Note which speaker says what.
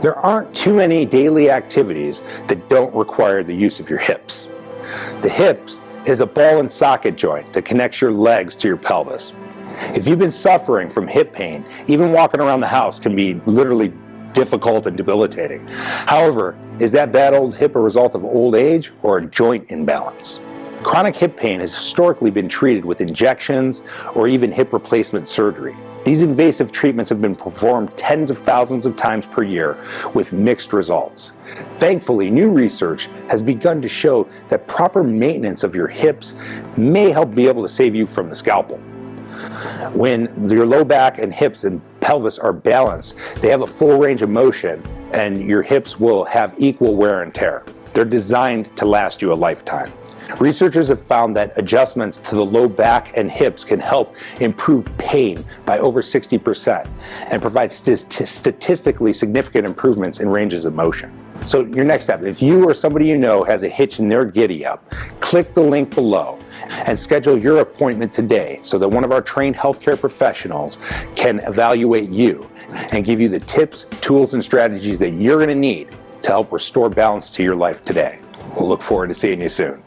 Speaker 1: There aren't too many daily activities that don't require the use of your hips. The hips is a ball and socket joint that connects your legs to your pelvis. If you've been suffering from hip pain, even walking around the house can be literally difficult and debilitating. However, is that bad old hip a result of old age or a joint imbalance? Chronic hip pain has historically been treated with injections or even hip replacement surgery. These invasive treatments have been performed tens of thousands of times per year with mixed results. Thankfully, new research has begun to show that proper maintenance of your hips may help be able to save you from the scalpel. When your low back and hips and pelvis are balanced, they have a full range of motion and your hips will have equal wear and tear. They're designed to last you a lifetime. Researchers have found that adjustments to the low back and hips can help improve pain by over 60% and provide statistically significant improvements in ranges of motion. So your next step, if you or somebody you know has a hitch in their giddy up, click the link below and schedule your appointment today so that one of our trained healthcare professionals can evaluate you and give you the tips, tools, and strategies that you're going to need to help restore balance to your life today. We'll look forward to seeing you soon.